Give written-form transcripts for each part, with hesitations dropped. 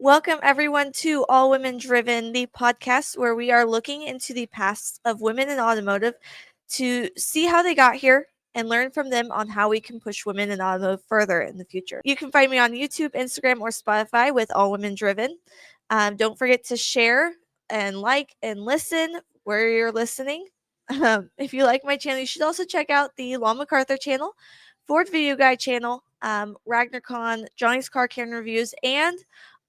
Welcome, everyone, to All Women Driven, the podcast where we are looking into the past of women in automotive to see how they got here and learn from them on how we can push women in automotive further in the future. You can find me on YouTube, Instagram, or Spotify with All Women Driven. Don't forget to share and like and listen where you're listening. If you like my channel, you should also check out the Lon MacArthur channel, Ford Video Guide channel, RagnarCon, Johnny's Car Can Reviews, and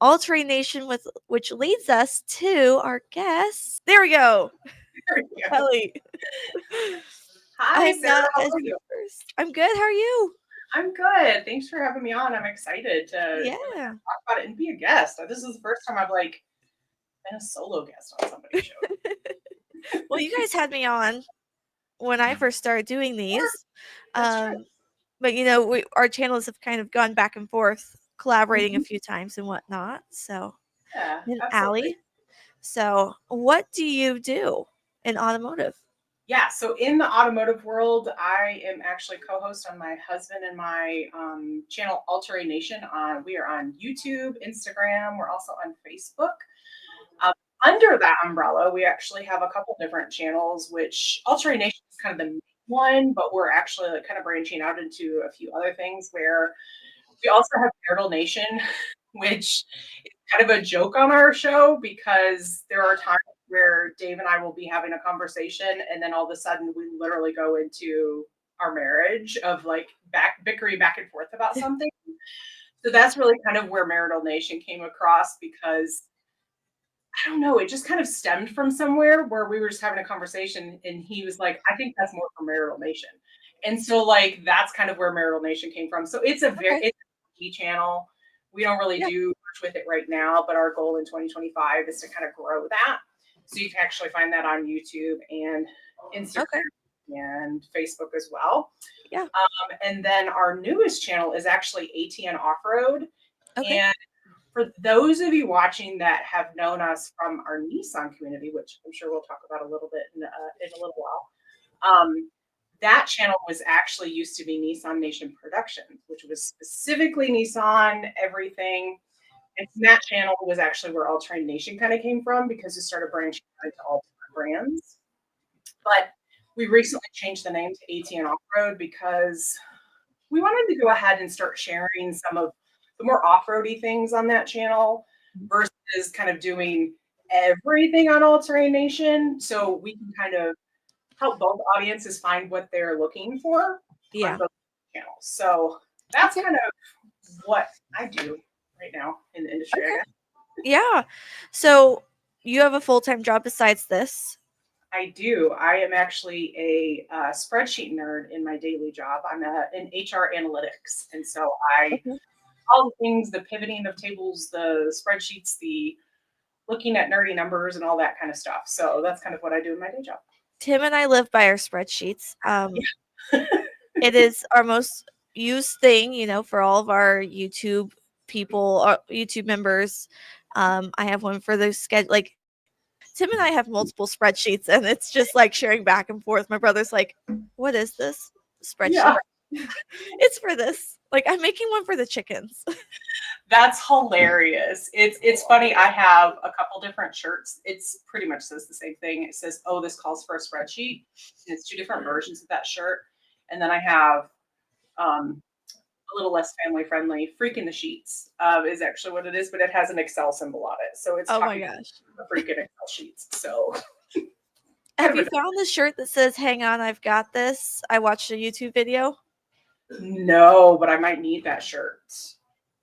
All Terrain Nation, with which leads us to our guests. There we go. There we go. Kelly. Hi, Sarah. How as are you you? first. I'm good. How are you? I'm good. Thanks for having me on. I'm excited to really Yeah. talk about it and be a guest. This is the first time I've been a solo guest on somebody's show. Well, you guys had me on when I first started doing these. That's true. But our channels have kind of gone back and forth, collaborating a few times and whatnot. So, Yeah, and absolutely. Allie. So, what do you do in automotive? Yeah, so in the automotive world, I am actually co-host on my husband and my channel All Terrain Nation. We are on YouTube, Instagram. We're also on Facebook. Under that umbrella, we actually have a couple different channels, which All Terrain Nation is kind of the main one, but we're actually kind of branching out into a few other things where we also have Marital Nation, which is kind of a joke on our show because there are times where Dave and I will be having a conversation and then all of a sudden we literally go into our marriage of bickering back and forth about something. So that's really kind of where Marital Nation came across because I don't know, it just kind of stemmed from somewhere where we were just having a conversation and he was like, I think that's more for Marital Nation. And so that's kind of where Marital Nation came from. So it's Okay. it's a key channel. We don't really do much with it right now, but our goal in 2025 is to kind of grow that. So you can actually find that on YouTube and Instagram and Facebook as well. Yeah. And then our newest channel is actually ATN Off Road. Okay. And for those of you watching that have known us from our Nissan community, which I'm sure we'll talk about a little bit in a little while, that channel was actually used to be Nissan Nation Productions, which was specifically Nissan everything. And that channel was actually where All Terrain Nation kind of came from because it started branching out into all different brands. But we recently changed the name to ATN Off Road because we wanted to go ahead and start sharing some of the more off-roady things on that channel versus kind of doing everything on All Terrain Nation. So we can kind of help both audiences find what they're looking for on both channels. So that's kind of what I do right now in the industry, I guess. Yeah. So you have a full-time job besides this? I do. I am actually a spreadsheet nerd in my daily job. I'm in HR analytics. And so all the things, the pivoting of tables, the spreadsheets, the looking at nerdy numbers and all that kind of stuff. So that's kind of what I do in my day job. Tim and I live by our spreadsheets. It is our most used thing, for all of our YouTube people, or YouTube members. I have one for the schedule. Like, Tim and I have multiple spreadsheets, and it's just like sharing back and forth. My brother's like, "What is this spreadsheet?" Yeah. It's for this. Like, I'm making one for the chickens. That's hilarious. It's funny. I have a couple different shirts. It's pretty much says the same thing. It says, "Oh, this calls for a spreadsheet." And it's two different versions of that shirt. And then I have a little less family friendly. Freaking the sheets is actually what it is, but it has an Excel symbol on it. So it's Oh my talking gosh. the freaking Excel sheets. So Have you found the shirt that says, "Hang on, I've got this"? I watched a YouTube video. No, but I might need that shirt.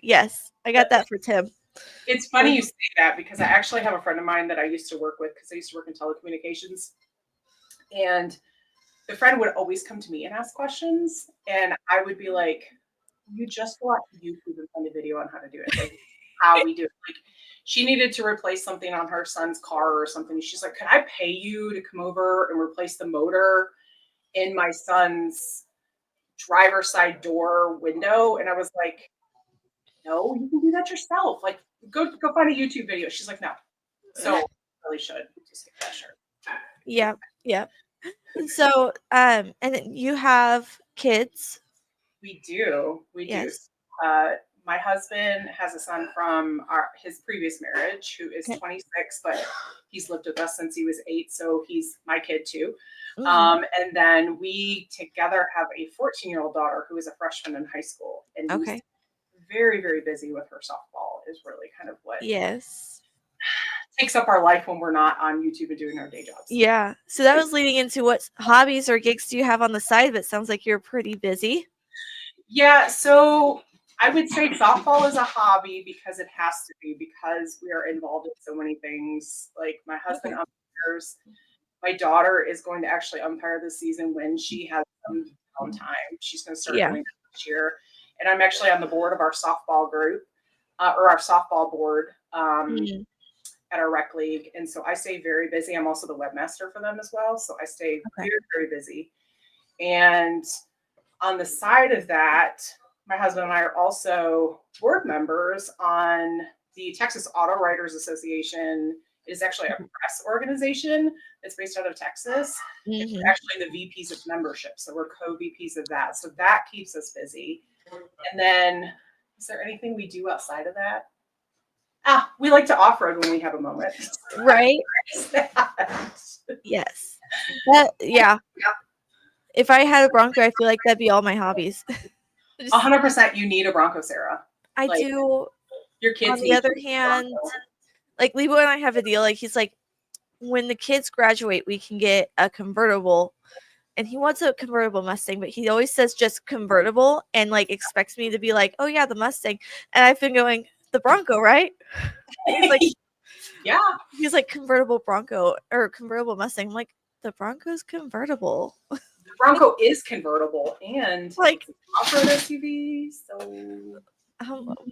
Yes, I got that for Tim. It's funny you say that because I actually have a friend of mine that I used to work with because I used to work in telecommunications. And the friend would always come to me and ask questions. And I would be like, you just watch YouTube and find a video on how to do it. Like how we do it. Like she needed to replace something on her son's car or something. She's like, "Can I pay you to come over and replace the motor in my son's driver's side door window?" And I was like, "No, you can do that yourself. Like go find a YouTube video." She's like, "No." So I really should just get that shirt. Yep. So, and you have kids? We do. We do. Yes. my husband has a son from his previous marriage who is 26, but he's lived with us since he was 8, so he's my kid too. And then we together have a 14-year-old daughter who is a freshman in high school, and we very, very busy with her softball is really kind of what takes up our life when we're not on YouTube and doing our day jobs. Yeah. So that was leading into what hobbies or gigs do you have on the side? But it sounds like you're pretty busy. Yeah. So I would say softball is a hobby because it has to be, because we are involved in so many things. Like my husband umpires. My daughter is going to actually umpire this season when she has some downtime. She's going to start doing that this year. And I'm actually on the board of our softball group, or our softball board at our rec league. And so I stay very busy. I'm also the webmaster for them as well. So I stay very, very busy. And on the side of that, my husband and I are also board members on the Texas Auto Writers Association. It is actually a press organization that's based out of Texas. It's actually the VPs of membership. So we're co-VPs of that. So that keeps us busy. And then, is there anything we do outside of that? We like to off-road when we have a moment. Right? Yes. If I had a Bronco, I feel like that'd be all my hobbies. 100% you need a Bronco, Sarah. I do. Your kids on the other hand, like Lebo and I have a deal. Like he's like, when the kids graduate, we can get a convertible. And he wants a convertible Mustang, but he always says just convertible and like expects me to be like, oh yeah, the Mustang. And I've been going, the Bronco, right? He's like, yeah. He's like, convertible Bronco or convertible Mustang. I'm like, the Bronco's convertible. The Bronco is convertible and like off-road SUV. So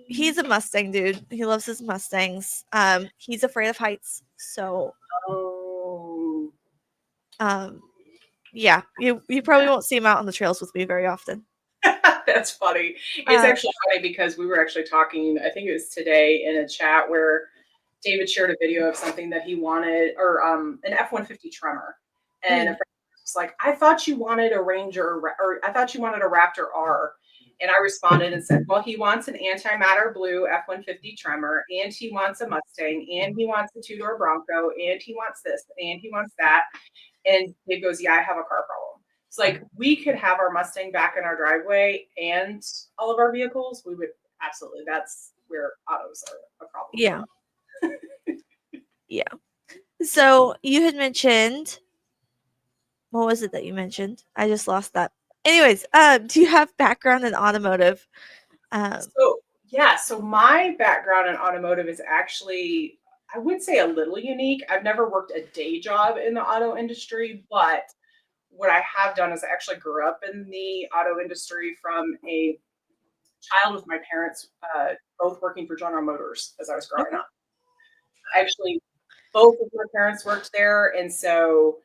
he's a Mustang dude. He loves his Mustangs. He's afraid of heights. So yeah, you probably won't see him out on the trails with me very often. That's funny. It's actually funny because we were actually talking, I think it was today, in a chat where David shared a video of something that he wanted, or an F-150 Tremor. And a friend was like, I thought you wanted a Ranger, or I thought you wanted a Raptor R. And I responded and said, well, he wants an antimatter blue F-150 Tremor, and he wants a Mustang, and he wants a two-door Bronco, and he wants this, and he wants that. And Dave goes, yeah, I have a car problem. It's like, we could have our Mustang back in our driveway and all of our vehicles. We would absolutely. That's where autos are a problem. Yeah. Yeah. So you had mentioned, what was it that you mentioned? I just lost that. Anyways, do you have background in automotive? So my background in automotive is actually, I would say, a little unique. I've never worked a day job in the auto industry, but what I have done is I actually grew up in the auto industry from a child with my parents both working for General Motors as I was growing up. Actually, both of my parents worked there, and so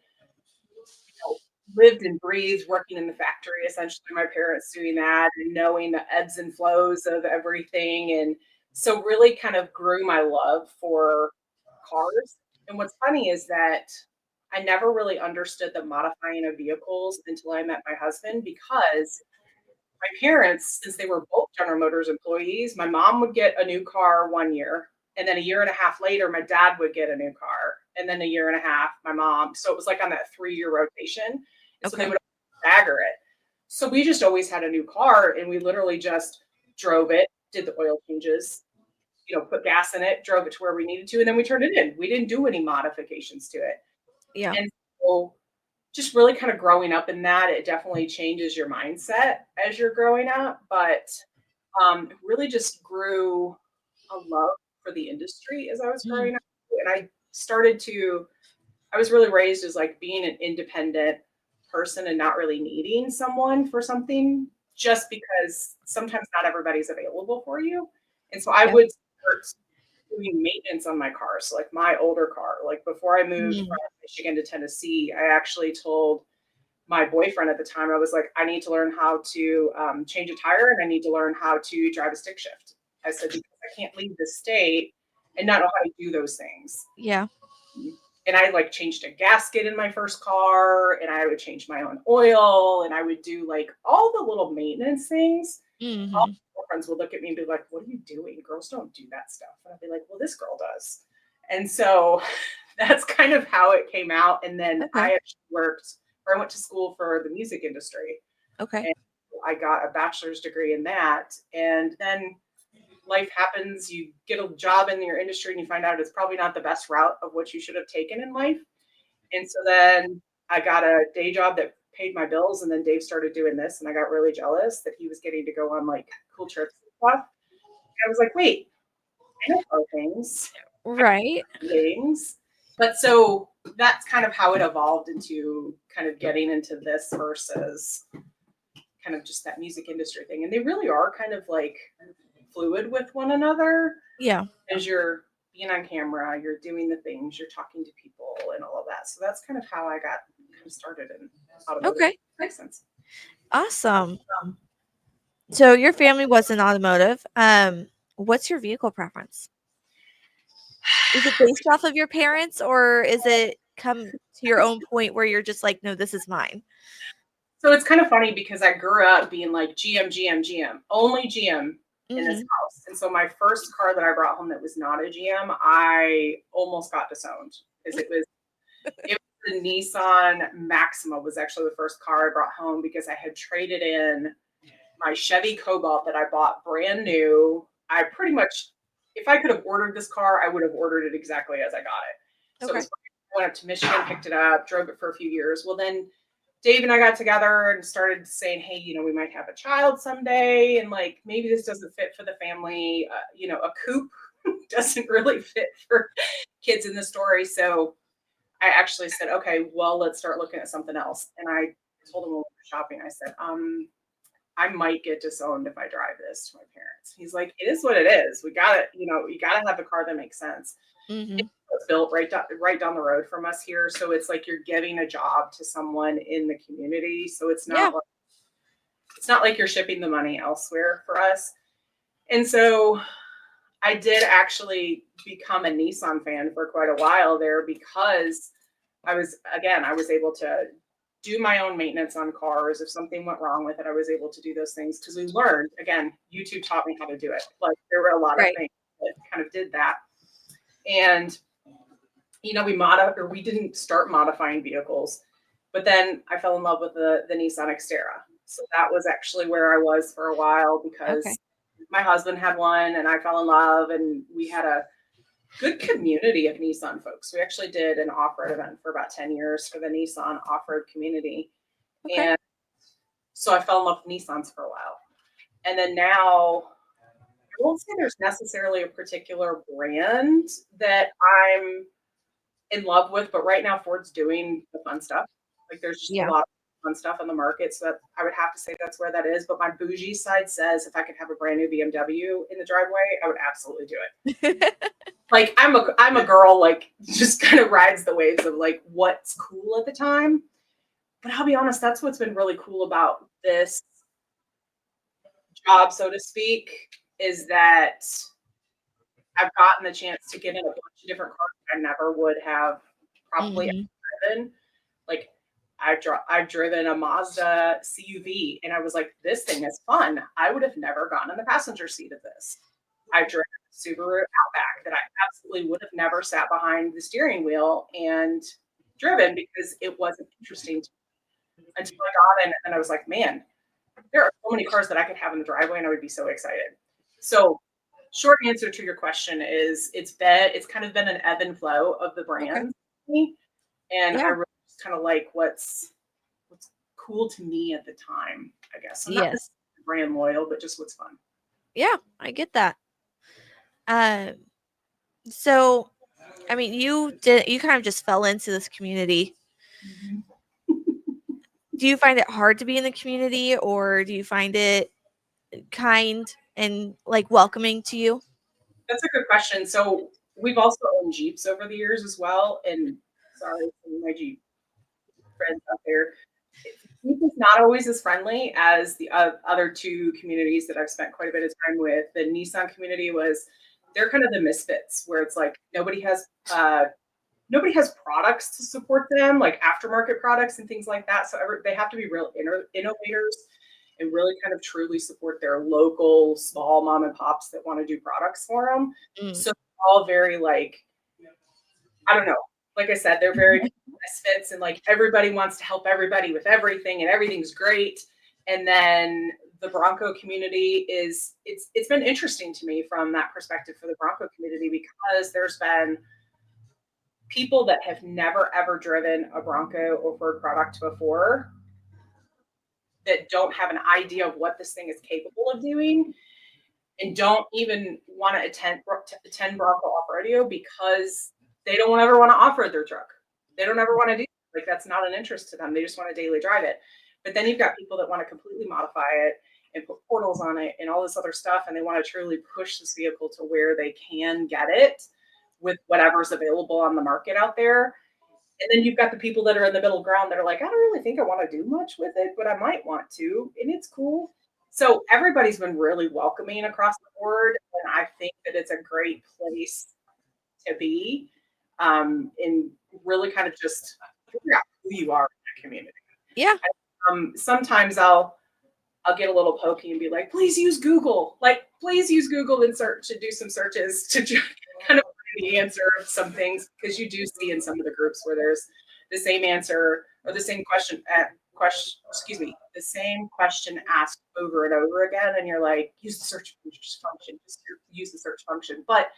lived and breathed working in the factory. Essentially, my parents doing that and knowing the ebbs and flows of everything, and so really kind of grew my love for cars. And what's funny is that I never really understood the modifying of vehicles until I met my husband, because my parents, since they were both General Motors employees, my mom would get a new car 1 year, and then a year and a half later, my dad would get a new car, and then a year and a half, my mom. So it was like on that 3-year rotation. So they would stagger it. So we just always had a new car, and we literally just drove it, did the oil changes, put gas in it, drove it to where we needed to, and then we turned it in. We didn't do any modifications to it. Yeah. And so just really kind of growing up in that, it definitely changes your mindset as you're growing up, but really just grew a love for the industry as I was growing up. And I was really raised as like being an independent person and not really needing someone for something, just because sometimes not everybody's available for you. And so I would start doing maintenance on my car. So like my older car, like before I moved from Michigan to Tennessee, I actually told my boyfriend at the time, I was like, I need to learn how to change a tire, and I need to learn how to drive a stick shift. I said, because I can't leave the state and not know how to do those things. Yeah. And I like changed a gasket in my first car, and I would change my own oil, and I would do like all the little maintenance things all girlfriends would look at me and be like, "What are you doing? Girls don't do that stuff." And I'd be like, "Well, this girl does." And so that's kind of how it came out. And then Okay. I actually I went to school for the music industry, Okay. and I got a bachelor's degree in that. And then life happens, you get a job in your industry and you find out it's probably not the best route of what you should have taken in life. And so then I got a day job that paid my bills, and then Dave started doing this, and I got really jealous that he was getting to go on like cool trips and stuff. And I was like, wait, I know other things, Right. things. But so that's kind of how it evolved into kind of getting into this versus kind of just that music industry thing. And they really are kind of like fluid with one another Yeah. as you're being on camera, you're doing the things, you're talking to people and all of that. So that's kind of how I got kind of started in automotive. Okay. Makes sense. Awesome. So your family was in automotive. What's your vehicle preference? Is it based off of your parents, or is it come to your own point where you're just like, no, this is mine? So it's kind of funny because I grew up being like GM, GM, GM, only GM in this Hmm. house. And so my first car that I brought home that was not a GM, I almost got disowned because it was the Nissan Maxima was actually the first car I brought home because I had traded in my Chevy Cobalt that I bought brand new. I pretty much, if I could have ordered this car, I would have ordered it exactly as I got it. So it Okay. was, I went up to Michigan, picked it up, drove it for a few years. Well, then Dave and I got together and started saying, hey, we might have a child someday. And like, maybe this doesn't fit for the family. A coupe doesn't really fit for kids in the story. So I actually said, okay, well, let's start looking at something else. And I told him when we were shopping, I said, I might get disowned if I drive this to my parents. He's like, it is what it is. We got to, you got to have a car that makes sense. Hmm. It's built right down the road from us here. So it's like you're giving a job to someone in the community. So Yeah. it's not like you're shipping the money elsewhere for us. And so I did actually become a Nissan fan for quite a while there because I was able to do my own maintenance on cars. If something went wrong with it, I was able to do those things because we learned, again, YouTube taught me how to do it. Like there were a lot of Right. things that kind of did that. And we didn't start modifying vehicles, but then I fell in love with the Nissan Xterra. So that was actually where I was for a while Okay. because my husband had one and I fell in love, and we had a good community of Nissan folks. We actually did an off-road event for about 10 years for the Nissan off-road community. Okay. And so I fell in love with Nissans for a while. And then now I won't say there's necessarily a particular brand that I'm in love with, but right now Ford's doing the fun stuff. Like there's just a Yeah. lot of fun stuff on the market. So that I would have to say that's where that is. But my bougie side says if I could have a brand new BMW in the driveway, I would absolutely do it. Like I'm a girl like just kind of rides the waves of like what's cool at the time. But I'll be honest, that's what's been really cool about this job, so to speak, is that I've gotten the chance to get in a bunch of different cars I never would have probably Hmm. driven. Like I've driven a Mazda CUV, and I was like, this thing is fun. I would have never gotten in the passenger seat of this. I've driven a Subaru Outback that I absolutely would have never sat behind the steering wheel and driven because it wasn't interesting to me until I got in, and I was like, man, there are so many cars that I could have in the driveway, and I would be so excited. So short answer to your question is it's kind of been an ebb and flow of the Okay. brands for me, and I Yeah. really just kind of like what's cool to me at the time, I guess. I'm not Yes. brand loyal, but just what's fun. Yeah. I get that. Um. So, I mean, you kind of just fell into this community. Mhm. Do you find it hard to be in the community, or do you find it kind and like welcoming to you? That's a good question. So we've also owned Jeeps over the years as well, and sorry for my Jeep friends out there. Jeep is not always as friendly as the other two communities that I've spent quite a bit of time with. The Nissan community they're kind of the misfits where it's like nobody has products to support them, like aftermarket products and things like that. So they have to be real innovators. and really kind of truly support their local small mom and pops that want to do products for them. Mm. So all very like, I don't know. Like I said, they're very misfits, and like everybody wants to help everybody with everything, and everything's great. And then the Bronco community it's been interesting to me from that perspective for the Bronco community, because there's been people that have never ever driven a Bronco or Ford product before that don't have an idea of what this thing is capable of doing, and don't even want to attend Bronco Off Rodeo because they don't ever want to off-road their truck. They don't ever want to do like that's not an interest to them. They just want to daily drive it. But then you've got people that want to completely modify it and put portals on it and all this other stuff, and they want to truly push this vehicle to where they can get it with whatever's available on the market out there. And then you've got the people that are in the middle ground that are like, I don't really think I want to do much with it, but I might want to, and it's cool. So everybody's been really welcoming across the board, and I think that it's a great place to be, and really kind of just figure out who you are in that community. Yeah. Sometimes I'll get a little pokey and be like, please use Google, like please use Google and search to do some searches to kind of the answer of some things, because you do see in some of the groups where there's the same answer or the same the same question asked over and over again, and you're like, use the search function, just use the search function. But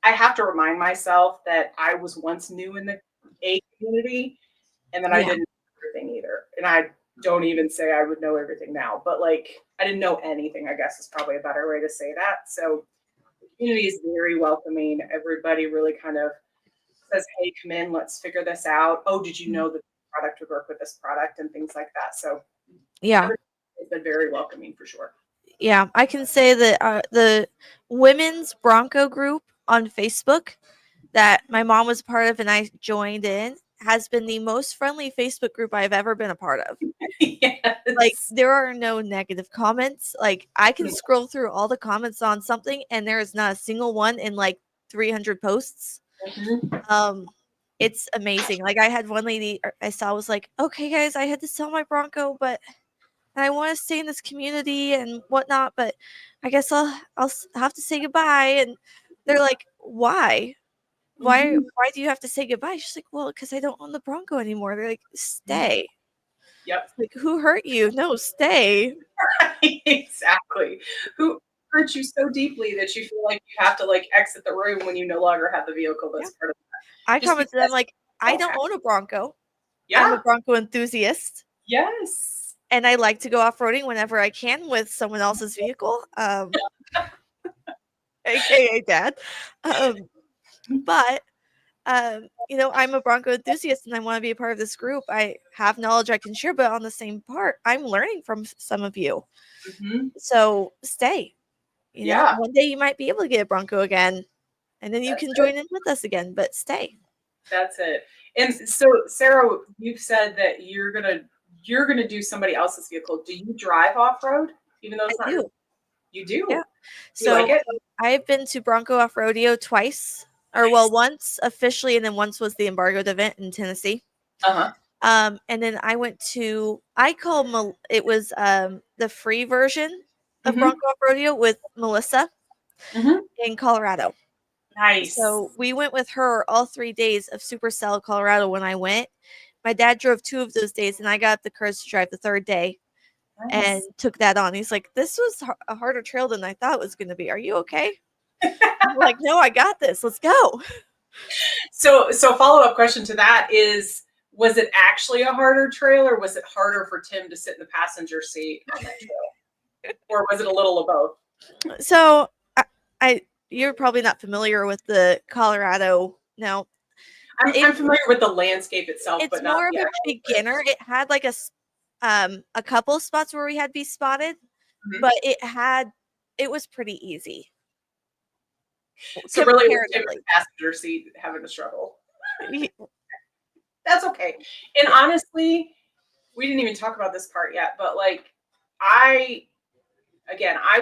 I have to remind myself that I was once new in the A community, and then I didn't know everything either, and I don't even say I would know everything now, but like I didn't know anything, I guess is probably a better way to say that. So community is very welcoming. Everybody really kind of says, hey, come in, let's figure this out. Oh, did you know that this product would work with this product, and things like that. So Yeah. it's been very welcoming for sure. Yeah, I can say that the women's Bronco group on Facebook that my mom was part of and I joined in has been the most friendly Facebook group I've ever been a part of. Yes. Like, there are no negative comments. Like, I can scroll through all the comments on something and there is not a single one in like 300 posts. It's amazing. Like, I had one lady I saw was like, okay guys, I had to sell my Bronco, but I want to stay in this community and whatnot, but I guess I'll have to say goodbye. And they're like, why? Why do you have to say goodbye? She's like, well, because I don't own the Bronco anymore. They're like, stay. Yep. Like, who hurt you? No, stay. Exactly. Who hurt you so deeply that you feel like you have to like exit the room when you no longer have the vehicle that's part of that? I comment to them like, I don't own a Bronco. I'm a Bronco enthusiast. Yes. And I like to go off-roading whenever I can with someone else's vehicle. AKA dad. But you know, I'm a Bronco enthusiast and I want to be a part of this group. I have knowledge I can share, but on the same part, I'm learning from some of you. So stay. You know, one day you might be able to get a Bronco again, and then you can join in with us again, but stay. That's it. And so, Sarah, you've said that you're gonna do somebody else's vehicle. Do you drive off-road? Even though it's not you do? Yeah. So you like it? I've been to Bronco Off Rodeo twice. Or well, once officially, and then once was the embargoed event in Tennessee. And then I went to it was the free version of Bronco Off Rodeo with Melissa in Colorado. Nice. So we went with her all 3 days of Supercell Colorado when I went. My dad drove 2 of those days, and I got the courage to drive the 3rd day and took that on. He's like, this was a harder trail than I thought it was going to be. Are you okay? I'm like, no, I got this. Let's go. So follow-up question to that is, was it actually a harder trail, or was it harder for Tim to sit in the passenger seat on that trail? Or was it a little of both? So you're probably not familiar with the Colorado. No, I'm familiar with the landscape itself, it's but not more of a beginner. It had like a couple of spots where we had to be spotted, but it was pretty easy. So really, Tim in the passenger seat having a struggle. That's okay. And honestly, we didn't even talk about this part yet, but like I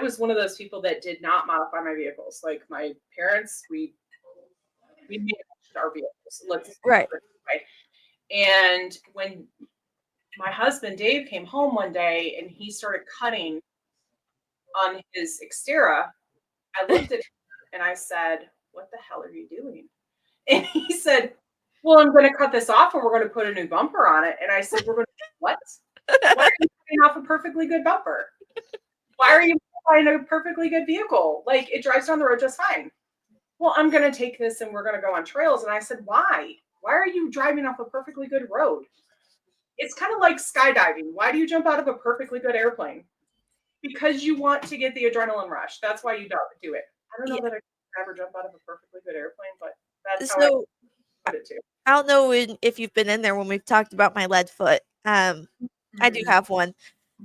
was one of those people that did not modify my vehicles. Like my parents, we managed our vehicles. Right. And when my husband Dave came home one day and he started cutting on his Xterra. I looked at him and I said, "What the hell are you doing?" And he said, "Well, I'm going to cut this off and we're going to put a new bumper on it." And I said, "We're going to what? Why are you cutting off a perfectly good bumper? Why are you buying a perfectly good vehicle? Like, it drives down the road just fine." "Well, I'm going to take this and we're going to go on trails." And I said, "Why? Why are you driving off a perfectly good road?" It's kind of like skydiving. Why do you jump out of a perfectly good airplane? Because you want to get the adrenaline rush. That's why you do it. I don't know Yeah. that I could ever jump out of a perfectly good airplane, but that's how I So put it too. I don't know if you've been in there when we've talked about my lead foot. I do have one,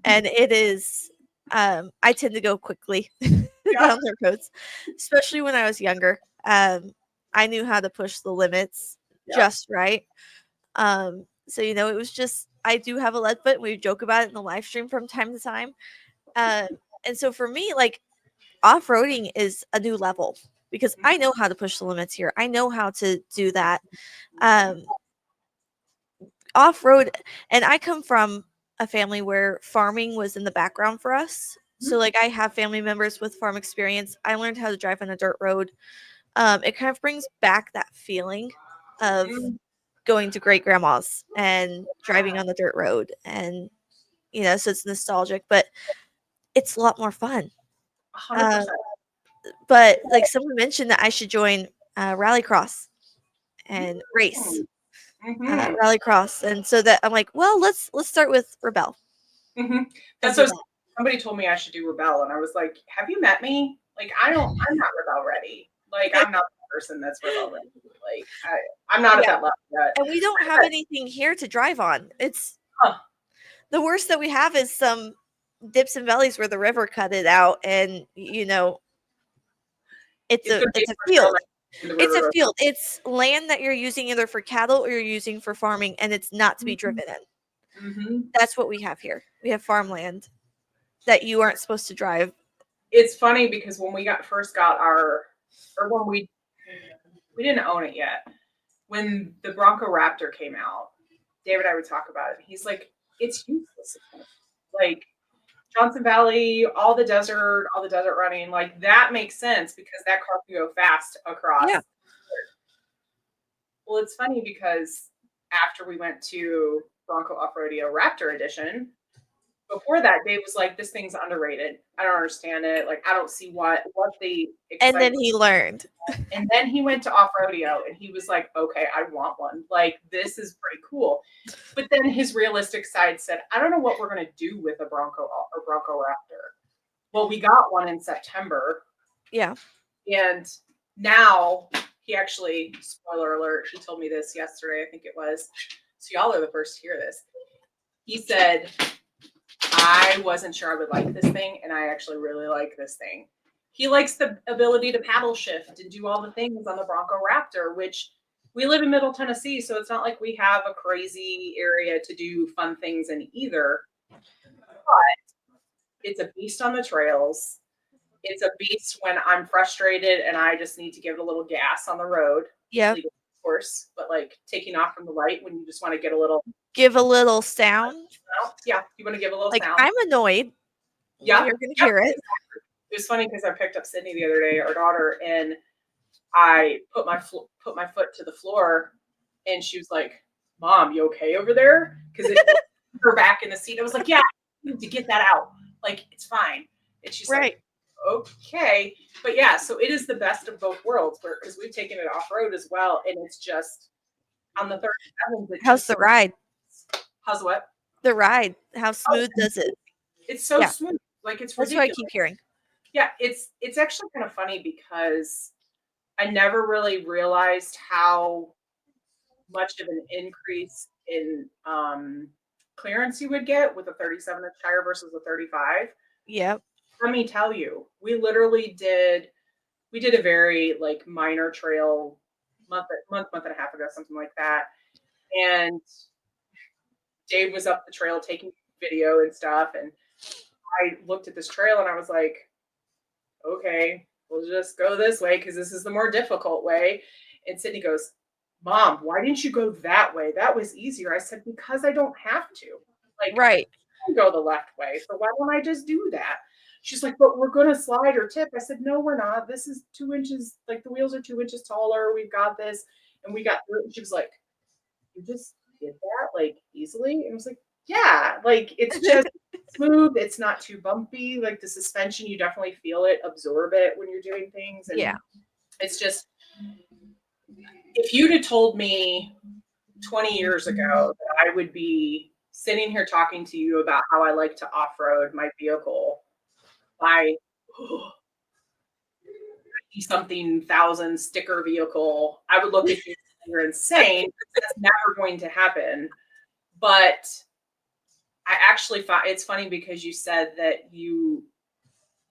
and it is. I tend to go quickly Yeah. down the roads, especially when I was younger. I knew how to push the limits Yeah. just right. So it was just I do have a lead foot. And we joke about it in the live stream from time to time. And so for me, like off-roading is a new level because I know how to push the limits here. I know how to do that. Off-road, and I come from a family where farming was in the background for us. So like I have family members with farm experience. I learned how to drive on a dirt road. It kind of brings back that feeling of going to great grandma's and driving on the dirt road, and so it's nostalgic, but it's a lot more fun. 100%. But like someone mentioned that I should join Rallycross and race Mm-hmm. Rallycross, and so that I'm like, well, let's start with Rebel. Mm-hmm. That's what somebody told me I should do Rebel, and I was like, "Have you met me? Like, I'm not Rebel ready. Like, I'm not the person that's Rebel ready. Like, I'm not at that level yet." And we don't have anything here to drive on. It's the worst that we have is some dips and valleys where the river cut it out, and it's a field. It's a field. It's land that you're using either for cattle or you're using for farming, and it's not to be driven in. Mm-hmm. That's what we have here. We have farmland that you aren't supposed to drive. It's funny because when we first got when we didn't own it yet. When the Bronco Raptor came out, David and I would talk about it. He's like, "It's useless. Like, Johnson Valley, all the desert running, like that makes sense because that car can go fast across." Yeah. Well, it's funny because after we went to Bronco Off-Roadeo Raptor Edition, before that, Dave was like, "This thing's underrated. I don't understand it. Like, I don't see what the And then he learned. And then he went to Off-Roadeo and he was like, "Okay, I want one. Like, this is pretty cool." But then his realistic side said, "I don't know what we're going to do with a Bronco or Bronco Raptor." Well, we got one in September. Yeah. And now he actually, spoiler alert, he told me this yesterday, I think it was. So y'all are the first to hear this. He said, "I wasn't sure I would like this thing, and I actually really like this thing." He likes the ability to paddle shift and do all the things on the Bronco Raptor, which we live in Middle Tennessee, so it's not like we have a crazy area to do fun things in either. But it's a beast on the trails. It's a beast when I'm frustrated and I just need to give it a little gas on the road. Yeah. Of course, but like taking off from the light when you just want to get give a little sound. Yeah, you want to give a little sound. I'm annoyed. Yeah, you're gonna hear it. It was funny because I picked up Sydney the other day, our daughter, and I put my foot to the floor, and she was like, "Mom, you okay over there?" Because it put her back in the seat. I was like, "Yeah, I need to get that out. Like, it's fine." And she's like, "Okay." But yeah, so it is the best of both worlds, because we've taken it off road as well, and it's just on the 37. How's the ride? How's what? The ride. How smooth does it? It's so smooth. Like, it's ridiculous. That's what I keep hearing. Yeah, it's actually kind of funny because I never really realized how much of an increase in clearance you would get with a 37-inch tire versus a 35. Yep. Let me tell you, we literally did a very like minor trail month and a half ago, something like that. And Dave was up the trail taking video and stuff, and I looked at this trail and I was like, "Okay, we'll just go this way because this is the more difficult way." And Sydney goes, "Mom, why didn't you go that way? That was easier." I said, "Because I don't have to. Like, Right. I can go the left way, so why don't I just do that? She's like, but we're gonna slide or tip. I said, no, we're not. This is 2 inches, like the wheels are 2 inches taller. We've got this. And we got through it. And she was like, you just did that like easily? And I was like, yeah, like it's just smooth. It's not too bumpy. Like the suspension, you definitely feel it, absorb it when you're doing things. And Yeah. it's just, if you'd have told me 20 years ago that I would be sitting here talking to you about how I like to off road my vehicle by something thousand sticker vehicle, I would look at you, you're insane. That's never going to happen. But I actually thought it's funny because you said that you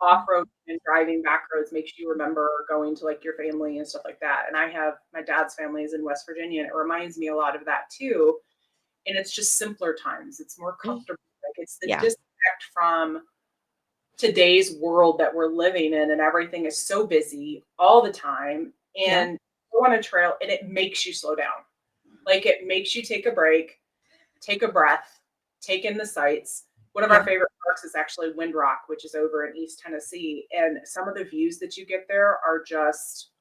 off road and driving back roads makes you remember going to like your family and stuff like that. And I have my dad's family is in West Virginia, and it reminds me a lot of that too. And it's just simpler times. It's more Mm. comfortable. Like it's the Yeah. disconnect from today's world that we're living in, and everything is so busy all the time. Yeah. And go on a trail, and it makes you slow down. Like it makes you take a break, take a breath, take in the sights. One of our Yeah. favorite parks is actually Windrock, which is over in East Tennessee. And some of the views that you get there are just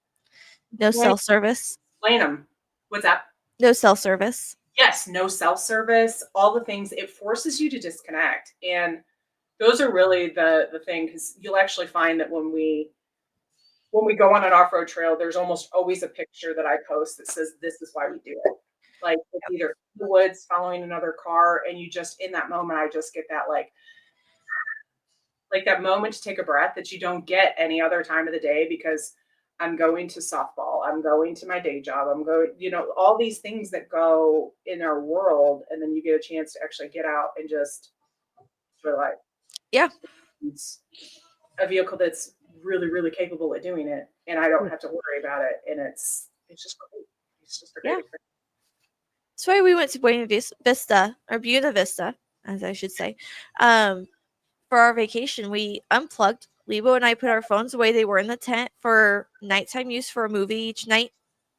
No plain, cell service. plain 'em. What's that? No cell service. Yes, no cell service, all the things. It forces you to disconnect. And those are really the thing, because you'll actually find that when we go on an off-road trail, there's almost always a picture that I post that says, this is why we do it. Like it's either in the woods following another car, and you just in that moment, I just get that like that moment to take a breath that you don't get any other time of the day, because I'm going to softball, I'm going to my day job, I'm going, all these things that go in our world, and then you get a chance to actually get out and just enjoy life. Yeah. It's a vehicle that's really, really capable at doing it, and I don't have to worry about it. And it's just great. It's just a great Yeah. experience. That's why we went to Vista, or Buena Vista, as I should say. For our vacation, we unplugged. Lebo and I put our phones away. They were in the tent for nighttime use for a movie each night.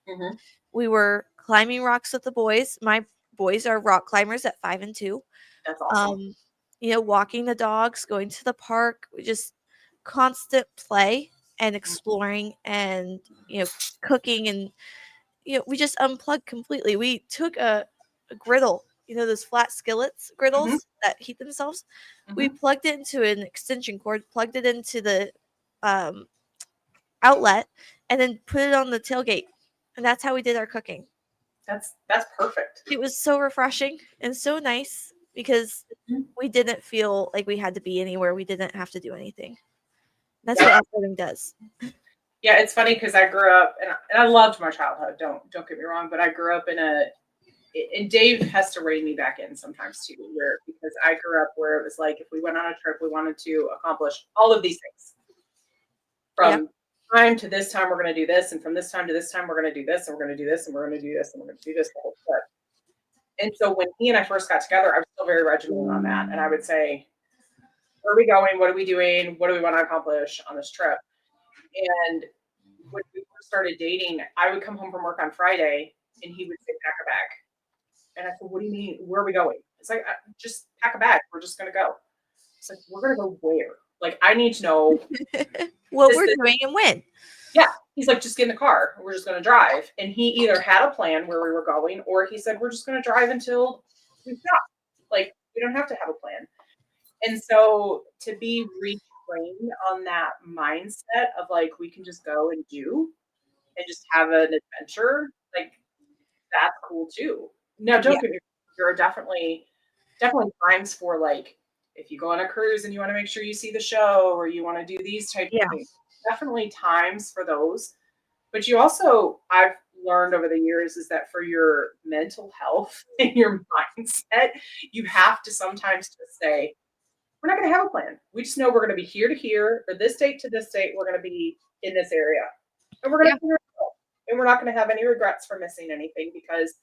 Mhm. We were climbing rocks with the boys. My boys are rock climbers at 5 and 2. That's awesome. Walking the dogs, going to the park, just constant play and Mhm. exploring and, cooking, and, we just unplugged completely. We took a griddle, those flat skillets Mhm. griddles that heat themselves. We Mhm. plugged it into an extension cord, plugged it into the um, outlet, and then put it on the tailgate. And that's how we did our cooking. That's perfect. It was so refreshing and so nice because Mhm. we didn't feel like we had to be anywhere. We didn't have to do anything. That's Yeah. what off-roading does. Yeah, it's funny because I grew up, and I loved my childhood. Don't get me wrong, but I grew up and Dave has to rein me back in sometimes too, where because I grew up where it was like if we went on a trip, we wanted to accomplish all of these things. Yeah. From time to this time, we're going to do this, and from this time to this time, we're going to do this, and we're going to do this, and we're going to do this, and we're going to do this the whole trip. And so when he and I first got together, I was still very regimented on that, and I would say, "Where are we going? What are we doing? What do we want to accomplish on this trip?" And when we first started dating, I would come home from work on Friday, and he would say, "Pack a bag." And I said, "What do you mean? Where are we going?" It's like, "Just pack a bag. We're just going to go." It's like, "We're going to go where? Like, I need to know what this, we're this, doing and when. yeah." He's like, "Just get in the car. We're just going to drive." And he either had a plan where we were going, or he said, "We're just going to drive until we stop. Like, we don't have to have a plan." And so to be retrained on that mindset of like, we can just go and do and just have an adventure, like that's cool too. Now, Yeah. don't get me wrong, there are definitely times for like if you go on a cruise and you want to make sure you see the show or you want to do these types Yeah. of things. Definitely times for those. But you also, I've learned over the years, is that for your mental health and your mindset, you have to sometimes just say, we're not going to have a plan. We just know we're going to be here to here, or this date to this date, we're going to be in this area. And we're going Yeah. to figure it out. And we're not going to have any regrets for missing anything, because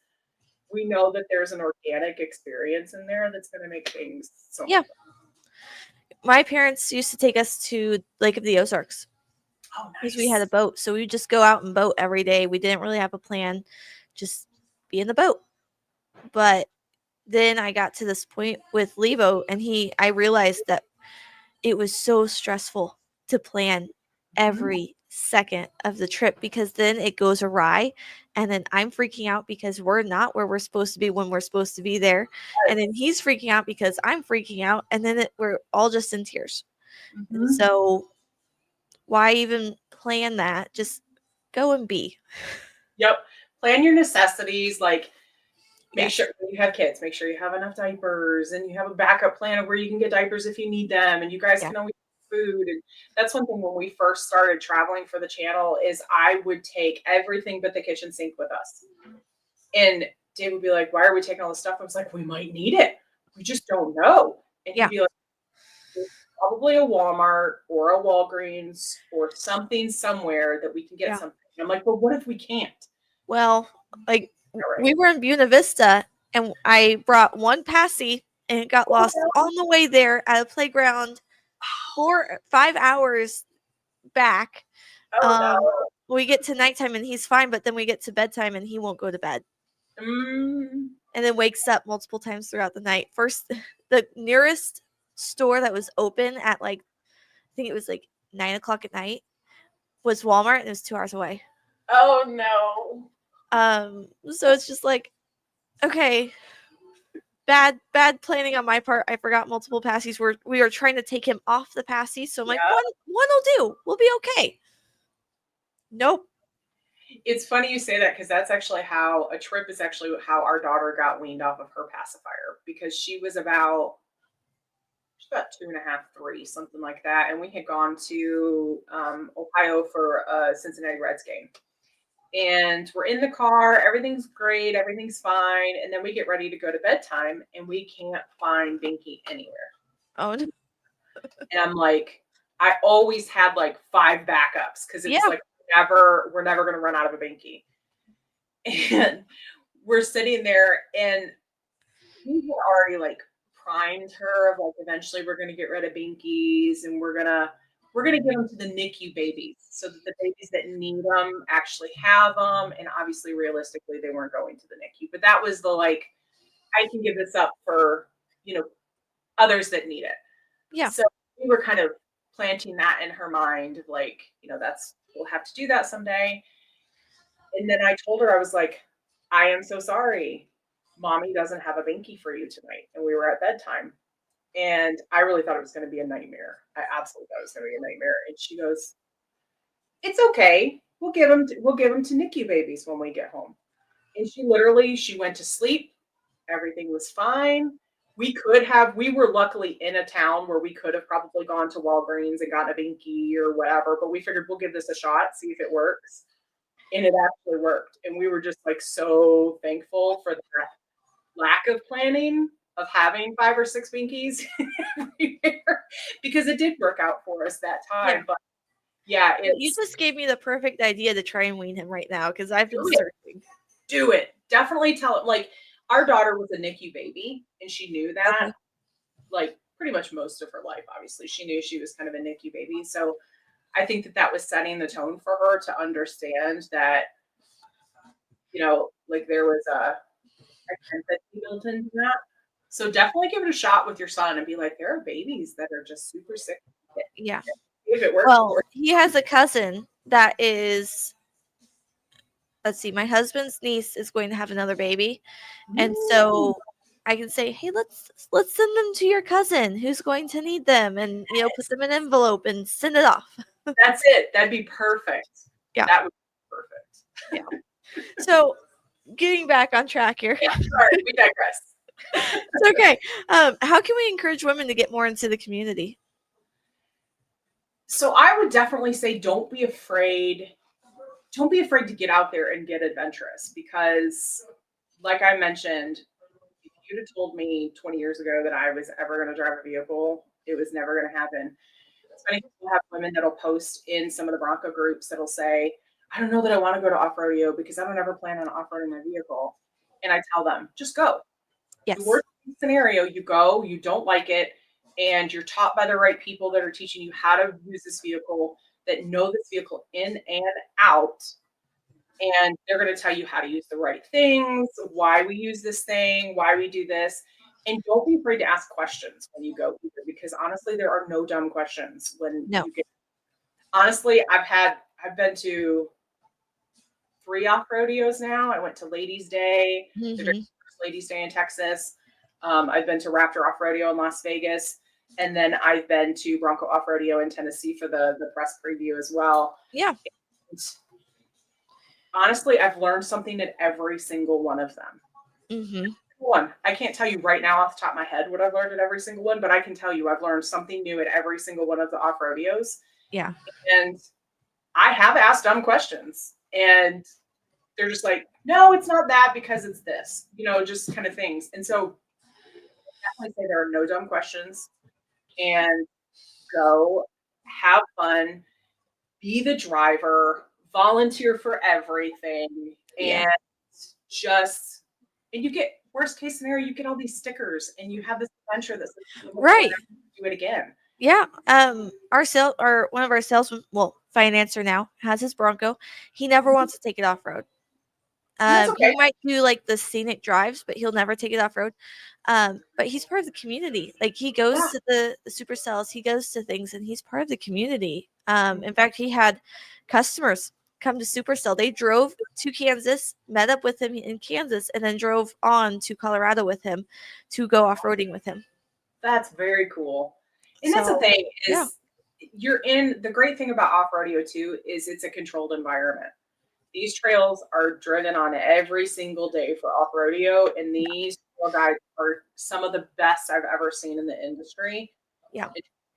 we know that there's an organic experience in there that's going to make things so much Yeah. fun. My parents used to take us to Lake of the Ozarks Oh, because we had a nice. boat. So we would just go out and boat every day. We didn't really have a plan, just be in the boat. But then I got to this point with Levo, and I realized that it was so stressful to plan every second of the trip, because then it goes awry, and then I'm freaking out because we're not where we're supposed to be when we're supposed to be there, and then he's freaking out because I'm freaking out, and then we're all just in tears. And so why even plan that? Just go and be. Yep. Plan your necessities. Like, make Yes. sure when you have kids, make sure you have enough diapers and you have a backup plan of where you can get diapers if you need them, and you guys Yeah. can always get food. And that's one thing when we first started traveling for the channel is I would take everything but the kitchen sink with us. And Dave would be like, "Why are we taking all this stuff?" I was like, "We might need it. We just don't know." And he'd Yeah. be like, "There's probably a Walmart or a Walgreens or something somewhere that we can get Yeah. something." And I'm like, "Well, what if we can't?" Well, like All right. we were in Buena Vista, and I brought one passy, and it got lost on the way there at a playground 5 hours back. Oh no. We get to nighttime and he's fine, but then we get to bedtime and he won't go to bed, Mm. and then wakes up multiple times throughout the night. First, the nearest store that was open at like, I think it was like 9 o'clock at night, was Walmart, and it was 2 hours away. Oh no. So it's just like, okay, bad planning on my part. I forgot multiple passies. We are trying to take him off the passy, so I'm like, Yeah. one will do. We'll be okay. Nope. It's funny you say that because that's actually how a trip is actually how our daughter got weaned off of her pacifier, because she was about 2.5, 3, something like that. And we had gone to Ohio for a Cincinnati Reds game. And we're in the car, everything's great, everything's fine. And then we get ready to go to bedtime and we can't find Binky anywhere. Oh, no. And I'm like, I always had like 5 backups because it's Yeah. like we're never gonna run out of a Binky. And we're sitting there and we had already like primed her of like eventually we're gonna get rid of Binkies and we're gonna give them to the NICU babies so that the babies that need them actually have them. And obviously, realistically, they weren't going to the NICU, but that was the like, I can give this up for others that need it. Yeah. So we were kind of planting that in her mind, like, we'll have to do that someday. And then I told her, I was like, I am so sorry. Mommy doesn't have a Binky for you tonight. And we were at bedtime. And I really thought it was going to be a nightmare. I absolutely thought it was going to be a nightmare. And she goes, "It's okay. We'll give them to NICU babies when we get home." And she went to sleep. Everything was fine. We were luckily in a town where we could have probably gone to Walgreens and gotten a Binky or whatever, but we figured we'll give this a shot, see if it works. And it actually worked. And we were just like so thankful for that lack of planning of having 5 or 6 Binkies everywhere, because it did work out for us that time. Yeah. But yeah, You just gave me the perfect idea to try and wean him right now, because I've been searching. Do it. Definitely tell him. Like, our daughter was a NICU baby, and she knew that. Okay. Like, pretty much most of her life, obviously, she knew she was kind of a NICU baby. So I think that was setting the tone for her to understand that, like there was a empathy built into that. So definitely give it a shot with your son and be like, there are babies that are just super sick. Yeah. If it works, Well, he has a cousin that is, let's see, my husband's niece is going to have another baby. And so I can say, hey, let's send them to your cousin who's going to need them, and put them in an envelope and send it off. That's it. That'd be perfect. Yeah. That would be perfect. Yeah. So getting back on track here. Yeah, sorry, we digress. It's okay. How can we encourage women to get more into the community? So I would definitely say don't be afraid to get out there and get adventurous, because like I mentioned, if you'd have told me 20 years ago that I was ever going to drive a vehicle, it was never going to happen. It's funny, we'll have women that'll post in some of the Bronco groups that'll say, I don't know that I want to go to off-rodeo because I don't ever plan on off-roading my vehicle. And I tell them, just go. Yes. The worst scenario, you go, you don't like it, and you're taught by the right people that are teaching you how to use this vehicle, that know this vehicle in and out, And they're going to tell you how to use the right things, why we use this thing, why we do this. And don't be afraid to ask questions when you go either, because honestly, there are no dumb questions when No. you get. Honestly, I've been to 3 off rodeos now. I went to Ladies Day, the very Mm-hmm. first Ladies Day in Texas. I've been to Raptor Off Rodeo in Las Vegas, and then I've been to Bronco Off Rodeo in Tennessee for the press preview as well. Yeah. And honestly, I've learned something at every single one of them. Mm-hmm. One, I can't tell you right now off the top of my head what I've learned at every single one, but I can tell you I've learned something new at every single one of the off rodeos. Yeah. And I have asked dumb questions, and they're just like, no, it's not that because it's this, just kind of things. And so I definitely say there are no dumb questions, and go have fun, be the driver, volunteer for everything, Yeah. and just, and you get, worst case scenario, you get all these stickers and you have this adventure that's Right. do it again. Yeah. One of our salesmen, well, financer now, has his Bronco. He never wants to take it off road. That's okay. He might do like the scenic drives, but he'll never take it off road. But he's part of the community. Like he goes to the supercells, he goes to things, and he's part of the community. In fact, he had customers come to Supercell. They drove to Kansas, met up with him in Kansas, and then drove on to Colorado with him to go off roading with him. That's very cool. And that's the So, thing is, yeah. you're in, the great thing about off rodeo too is it's a controlled environment. These trails are driven on every single day for off rodeo, and these trail guides are some of the best I've ever seen in the industry. Yeah.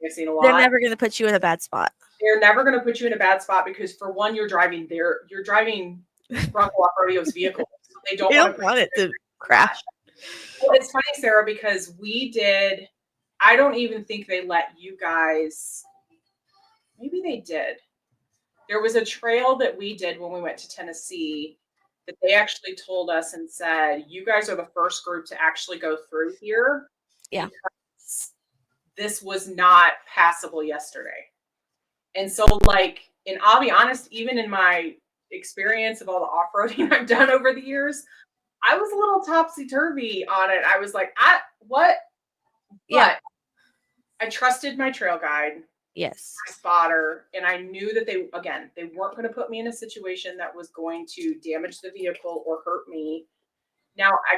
I've seen a lot. They're never going to put you in a bad spot. They're never going to put you in a bad spot because, for one, you're driving Bronco Off Rodeo's vehicle. So they don't want it to crash. Well, it's funny, Sarah, because I don't even think they let you guys, maybe they did. There was a trail that we did when we went to Tennessee that they actually told us and said, you guys are the first group to actually go through here. Yeah. This was not passable yesterday. And so, and I'll be honest, even in my experience of all the off-roading I've done over the years, I was a little topsy-turvy on it. I was like, what? Yeah. But I trusted my trail guide. Yes. My spotter, and I knew that they weren't going to put me in a situation that was going to damage the vehicle or hurt me. Now, I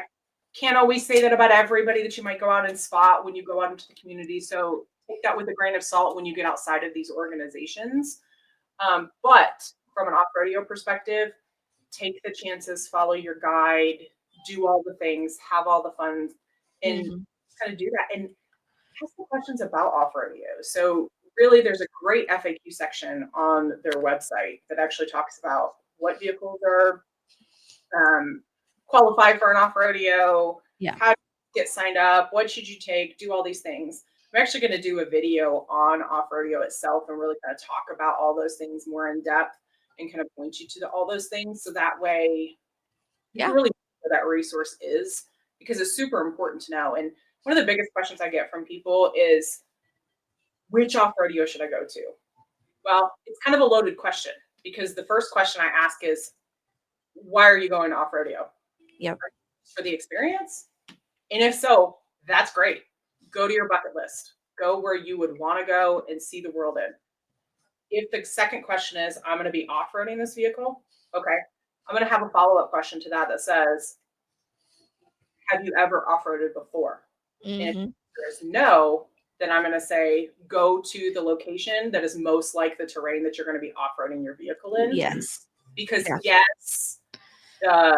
can't always say that about everybody that you might go out and spot when you go out into the community. So take that with a grain of salt when you get outside of these organizations. But from an off-rodeo perspective, take the chances, follow your guide, do all the things, have all the fun, and kind of do that. And ask the questions about off-rodeo. So really, there's a great FAQ section on their website that actually talks about what vehicles are qualified for an off-rodeo, how to get signed up, what should you take, do all these things. I'm actually going to do a video on off-rodeo itself and really kind of talk about all those things more in depth and kind of point you to all those things. So that way you can really know where that resource is, because it's super important to know. And one of the biggest questions I get from people is, which off-rodeo should I go to? Well, it's kind of a loaded question, because the first question I ask is, why are you going to off-rodeo? Yep. For the experience? And if so, that's great. Go to your bucket list. Go where you would want to go and see the world in. If the second question is, I'm going to be off-roading this vehicle, okay, I'm going to have a follow-up question to that says, have you ever off-roaded before? And if there's no, then I'm going to say, go to the location that is most like the terrain that you're going to be off-roading your vehicle in. Yes. Because yes, the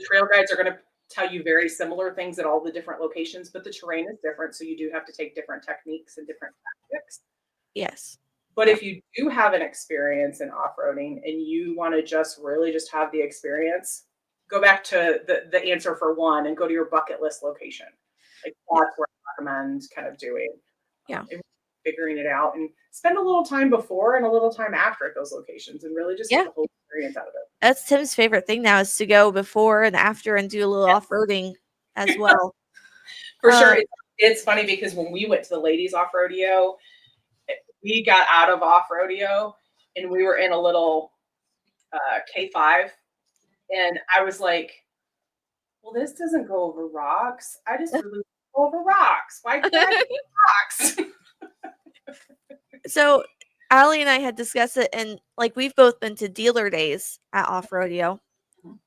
trail guides are going to tell you very similar things at all the different locations, but the terrain is different. So you do have to take different techniques and different tactics. Yes. But if you do have an experience in off-roading and you want to just have the experience, go back to the answer for one and go to your bucket list location. Like that's where I recommend kind of doing. Figuring it out, and spend a little time before and a little time after at those locations and really just get the whole experience out of it. That's Tim's favorite thing now, is to go before and after and do a little off-roading as well. For sure. It's funny because when we went to the ladies off rodeo, we got out of off rodeo and we were in a little K5, and I was like, well, this doesn't go over rocks. I just really go over rocks. Why can't I go over rocks? So Allie and I had discussed it, and like we've both been to dealer days at Off Rodeo,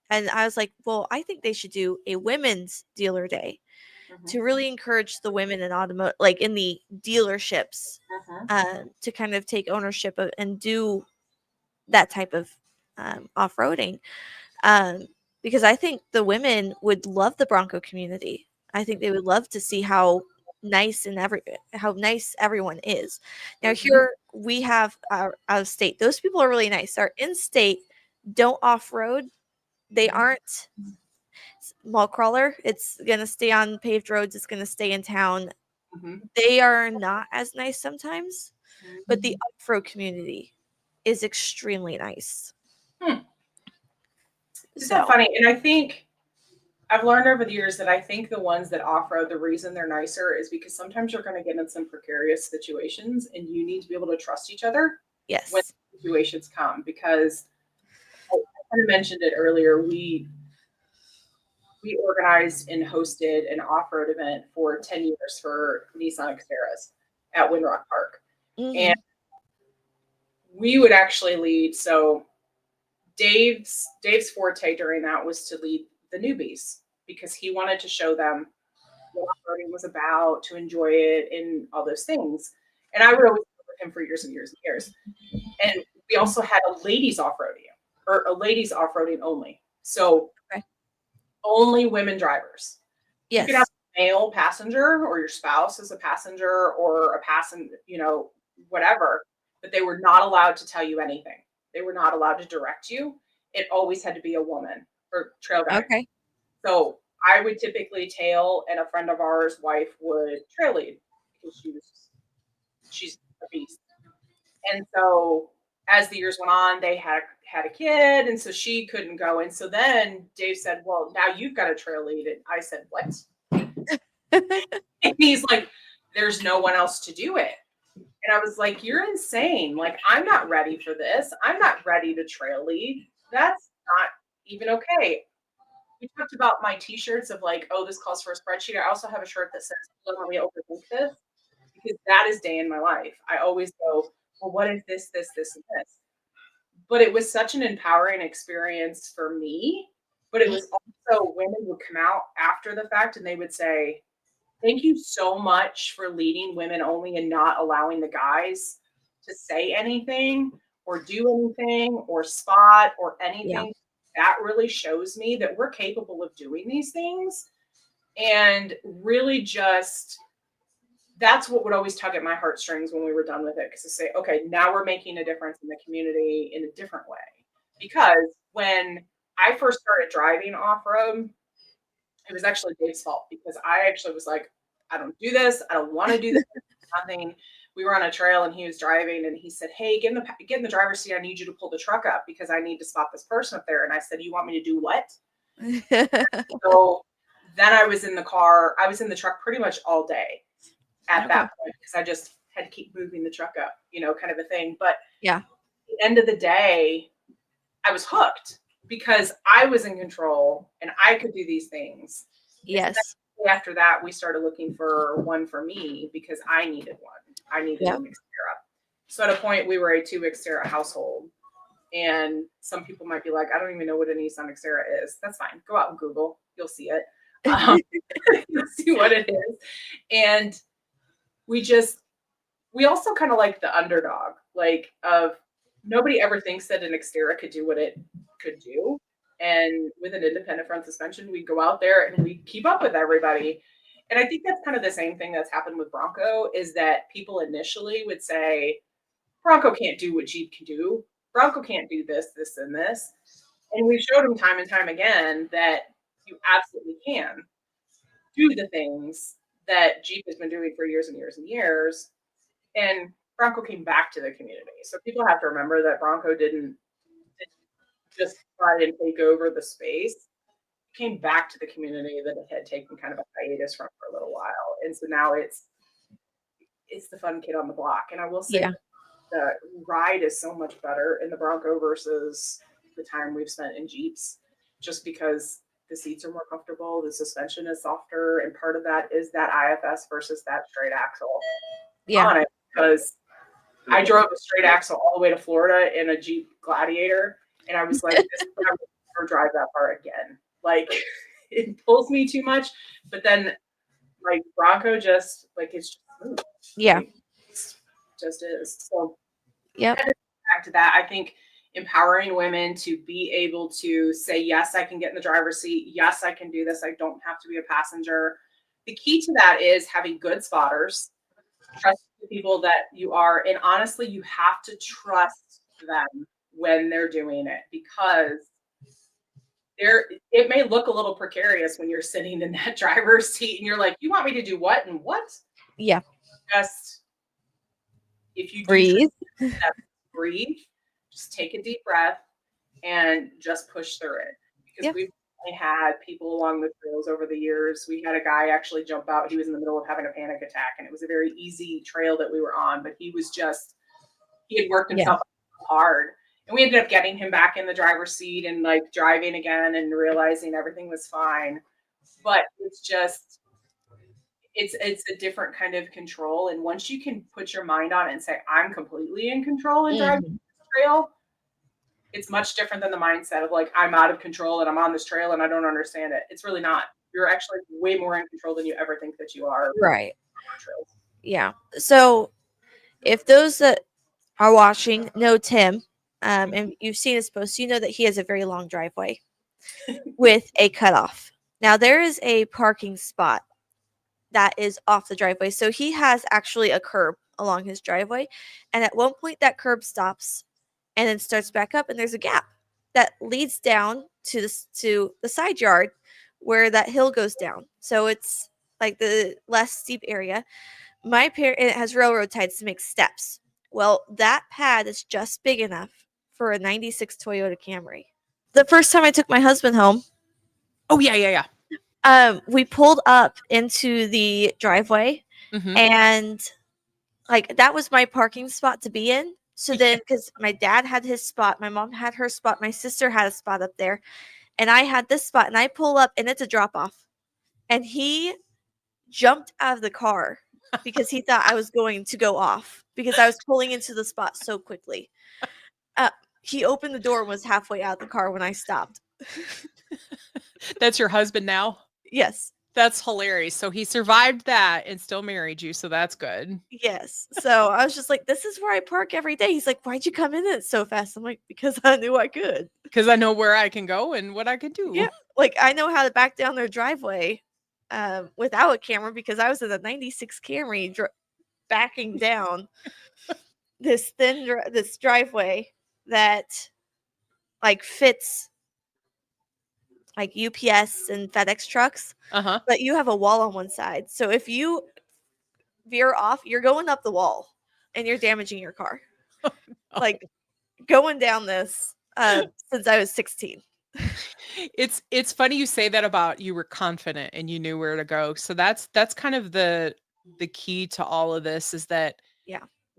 and I was like, well, I think they should do a women's dealer day to really encourage the women in automotive, like in the dealerships, to kind of take ownership of and do that type of off-roading. Because I think the women would love the Bronco community. I think they would love to see how nice everyone is. Now here we have our out of state. Those people are really nice. Our in-state don't off-road. They aren't mall crawler. It's gonna stay on paved roads. It's gonna stay in town. They are not as nice sometimes, but the off-road community is extremely nice. Isn't that funny? And I think I've learned over the years that I think the ones that off-road, the reason they're nicer is because sometimes you're going to get in some precarious situations and you need to be able to trust each other Yes. when situations come. Because I kind of mentioned it earlier, we organized and hosted an off-road event for 10 years for Nissan Xteras at Windrock Park. And we would actually lead. So Dave's forte during that was to lead the newbies because he wanted to show them what off-roading was about, to enjoy it, and all those things. And I would always work with him for years and years and years. And we also had a ladies off-roading, or a ladies off-roading only. So only women drivers. Yes. You could have a male passenger or your spouse as a passenger or a passenger, whatever, but they were not allowed to tell you anything. They were not allowed to direct you. It always had to be a woman or trail guide. Okay. So I would typically tail, and a friend of ours' wife would trail lead because she's a beast. And so as the years went on, they had a kid, and so she couldn't go. And so then Dave said, well, now you've got a trail lead. And I said, what? And he's like, there's no one else to do it. And I was like, you're insane. Like, I'm not ready for this. I'm not ready to trail lead. That's not even okay. We talked about my t-shirts of like, oh, this calls for a spreadsheet. I also have a shirt that says, don't let me overthink this, because that is day in my life. I always go, well, what if this, and this? But it was such an empowering experience for me. But it was also, women would come out after the fact and they would say, thank you so much for leading women only and not allowing the guys to say anything or do anything or spot or anything. Yeah. That really shows me that we're capable of doing these things. And really just, that's what would always tug at my heartstrings when we were done with it. Because to say, okay, now we're making a difference in the community in a different way. Because when I first started driving off-road, it was actually Dave's fault, because I actually was like, I don't do this. I don't want to do this. Nothing. We were on a trail and he was driving and he said, hey, get in the driver's seat. I need you to pull the truck up because I need to spot this person up there. And I said, you want me to do what? So then I was in the car. I was in the truck pretty much all day at that point because I just had to keep moving the truck up, kind of a thing. But yeah, at the end of the day, I was hooked because I was in control and I could do these things. Yes. After that, we started looking for one for me because I needed one. I needed an Xterra. So at a point, we were a 2 Xterra household. And some people might be like, I don't even know what a Nissan Xterra is. That's fine. Go out and Google. You'll see it. You'll see what it is. And we also kind of like the underdog, like of nobody ever thinks that an Xterra could do what it could do. And with an independent front suspension, we go out there and we keep up with everybody. And I think that's kind of the same thing that's happened with Bronco, is that people initially would say, Bronco can't do what Jeep can do. Bronco can't do this, this, and this. And we've showed them time and time again that you absolutely can do the things that Jeep has been doing for years and years and years. And Bronco came back to the community. So people have to remember that Bronco didn't just try and take over the space. It came back to the community that it had taken kind of a hiatus from for a little while. And so now it's the fun kid on the block. And I will say the ride is so much better in the Bronco versus the time we've spent in Jeeps, just because the seats are more comfortable, the suspension is softer, and part of that is that IFS versus that straight axle Yeah. on it. Because I drove a straight axle all the way to Florida in a Jeep Gladiator, and I was like, this is I would never drive that far again. Like, it pulls me too much. But then, like, Bronco just, like, it's just smooth. Yeah. Like, it's just is. So, Yep. back to that, I think empowering women to be able to say, yes, I can get in the driver's seat. Yes, I can do this. I don't have to be a passenger. The key to that is having good spotters, trust the people that you are, and honestly, you have to trust them when they're doing it, because it may look a little precarious when you're sitting in that driver's seat and you're like, you want me to do what and what? Yeah. Just if you Breathe. breathe, just take a deep breath and just push through it. Because Yeah. we've had people along the trails over the years. We had a guy actually jump out. He was in the middle of having a panic attack, and it was a very easy trail that we were on, but he had worked himself hard. And we ended up getting him back in the driver's seat and like driving again and realizing everything was fine. But it's a different kind of control. And once you can put your mind on it and say, I'm completely in control and driving this trail, it's much different than the mindset of like, I'm out of control and I'm on this trail and I don't understand it. It's really not. You're actually way more in control than you ever think that you are. Right. Yeah. So if those that are watching know Tim, and you've seen his posts, you know that he has a very long driveway with a cutoff. Now there is a parking spot that is off the driveway. So he has actually a curb along his driveway. And at one point that curb stops and then starts back up, and there's a gap that leads down to the side yard where that hill goes down. So it's like the less steep area. It has railroad ties to make steps. Well, that pad is just big enough for a 96 Toyota Camry. The first time I took my husband home, oh yeah. We pulled up into the driveway, and like that was my parking spot to be in. So then, because my dad had his spot, my mom had her spot, my sister had a spot up there, and I had this spot, and I pull up and it's a drop off. And he jumped out of the car because he thought I was going to go off because I was pulling into the spot so quickly. He opened the door and was halfway out of the car when I stopped. That's your husband now? Yes. That's hilarious. So he survived that and still married you. So that's good. Yes. So I was just like, this is where I park every day. He's like, why'd you come in it so fast? I'm like, because I knew I could. Because I know where I can go and what I can do. Yeah. Like I know how to back down their driveway without a camera, because I was in a 96 Camry backing down this this driveway that like fits like UPS and FedEx trucks. But you have a wall on one side. So if you veer off, you're going up the wall and you're damaging your car. Like going down this since I was 16. It's funny you say that about you were confident and you knew where to go. So that's kind of the key to all of this, is that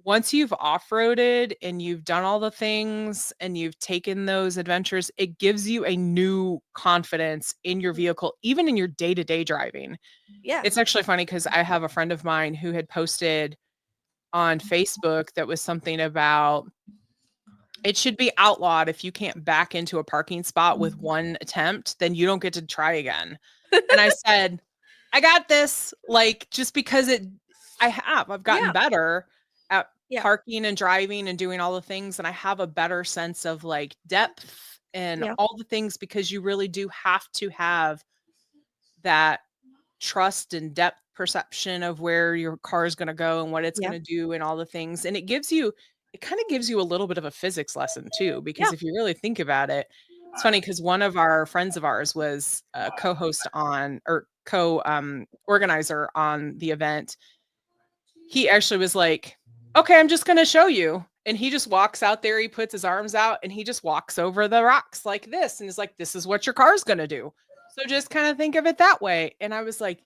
once you've off-roaded and you've done all the things and you've taken those adventures, it gives you a new confidence in your vehicle, even in your day-to-day driving. Yeah. It's actually funny because I have a friend of mine who had posted on Facebook that was something about it should be outlawed if you can't back into a parking spot with one attempt, then you don't get to try again. And I said, I got this. Like, just because I've gotten better at parking and driving and doing all the things. And I have a better sense of like depth and all the things, because you really do have to have that trust and depth perception of where your car is going to go and what it's going to do and all the things. And it kind of gives you a little bit of a physics lesson too, because if you really think about it, it's funny because one of our friends of ours was a co-host on, or organizer on the event. He actually was like, okay, I'm just going to show you. And he just walks out there, he puts his arms out and he just walks over the rocks like this. And is like, this is what your car's going to do. So just kind of think of it that way. And I was like,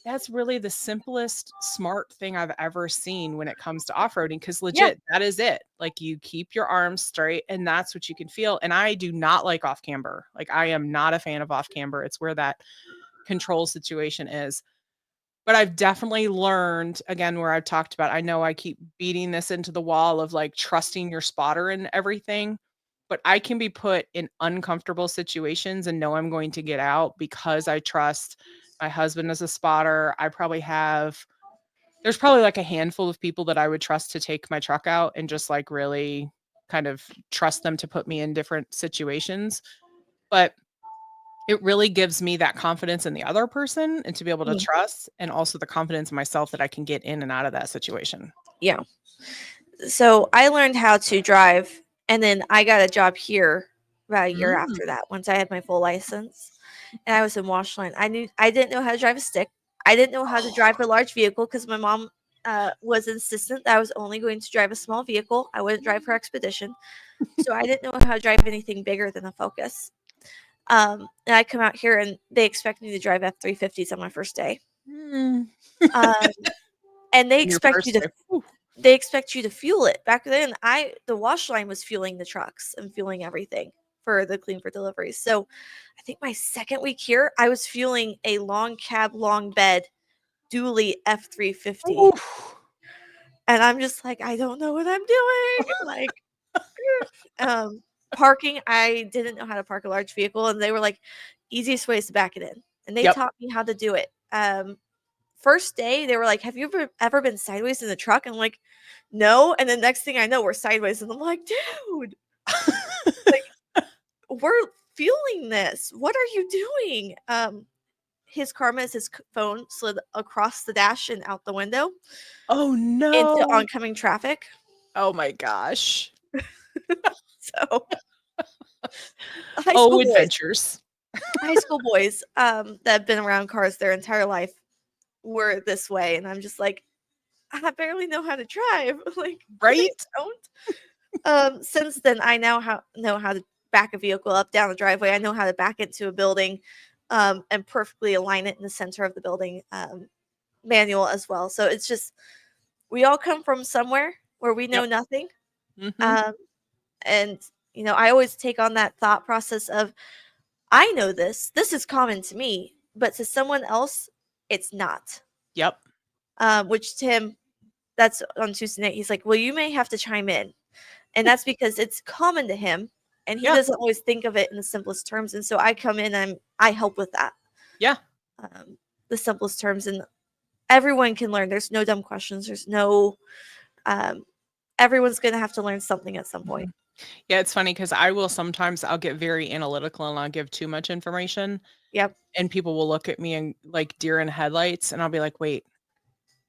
that's really the simplest smart thing I've ever seen when it comes to off-roading, because Yeah. legit, that is it. Like, you keep your arms straight and that's what you can feel. And I do not like off camber. Like, I am not a fan of off camber. It's where that control situation is. But I've definitely learned, again, where I've talked about, I know I keep beating this into the wall of like trusting your spotter and everything, but I can be put in uncomfortable situations and know I'm going to get out because I trust my husband as a spotter. There's probably like a handful of people that I would trust to take my truck out and just like really kind of trust them to put me in different situations. But it really gives me that confidence in the other person and to be able to Mhm. trust, and also the confidence in myself that I can get in and out of that situation. Yeah. So I learned how to drive, and then I got a job here about a year Mm. after that. Once I had my full license, and I was in Washline. I didn't know how to drive a stick. I didn't know how to drive a large vehicle because my mom was insistent that I was only going to drive a small vehicle. I wouldn't drive her Expedition, so I didn't know how to drive anything bigger than a Focus. And I come out here and they expect me to drive F-350s on my first day. Mm. Um, and Your first day. Whew. they expect you to fuel it. Back then, the wash line was fueling the trucks and fueling everything for the Clean for Deliveries. So I think my second week here, I was fueling a long cab, long bed dually F-350. Oof. And I'm just like, I don't know what I'm doing. Like, parking, I didn't know how to park a large vehicle, and they were like, easiest way is to back it in. And they Yep. taught me how to do it. First day, they were like, have you ever been sideways in the truck? And I'm like, no. And the next thing I know, we're sideways. And I'm like, dude, like, we're fueling this. What are you doing? His karma is his phone slid across the dash and out the window Oh into no. oncoming traffic. Oh my gosh. So Oh, adventures. high school boys that have been around cars their entire life were this way, and I'm just like, I barely know how to drive. Like, Right? please don't. Since then, I now know how to back a vehicle up down the driveway. I know how to back it to a building, and perfectly align it in the center of the building, manual as well. So it's just, we all come from somewhere where we know Yep. nothing. Mhm. And I always take on that thought process of, I know this is common to me, but to someone else, it's not. Yep. Which Tim, that's on Tuesday night, he's like, well, you may have to chime in. And that's because it's common to him and he Yeah. doesn't always think of it in the simplest terms. And so I come in and I help with that. Yeah. The simplest terms, and everyone can learn. There's no dumb questions. There's no, everyone's going to have to learn something at some point. Yeah, it's funny because I'll get very analytical and I'll give too much information. Yep. And people will look at me and like deer in headlights, and I'll be like, wait,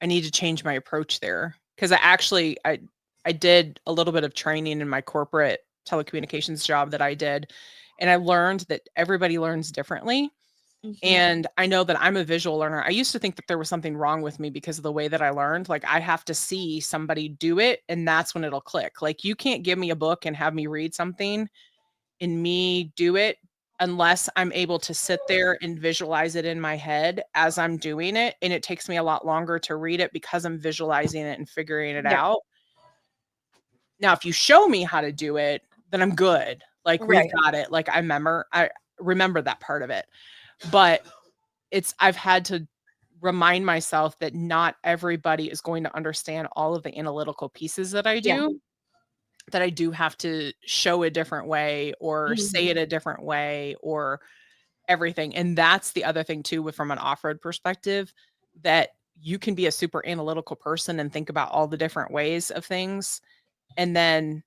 I need to change my approach there. Because I did a little bit of training in my corporate telecommunications job that I did, and I learned that everybody learns differently. Mhm. And I know that I'm a visual learner. I used to think that there was something wrong with me because of the way that I learned. Like, I have to see somebody do it, and that's when it'll click. Like, you can't give me a book and have me read something and me do it unless I'm able to sit there and visualize it in my head as I'm doing it. And it takes me a lot longer to read it because I'm visualizing it and figuring it Yeah. out. Now, if you show me how to do it, then I'm good. Like, we've Right. got it. Like, I remember that part of it. But I've had to remind myself that not everybody is going to understand all of the analytical pieces that I Yeah. do, that I do have to show a different way or say Mhm. it a different way or everything. And that's the other thing too, from an off-road perspective, that you can be a super analytical person and think about all the different ways of things. And then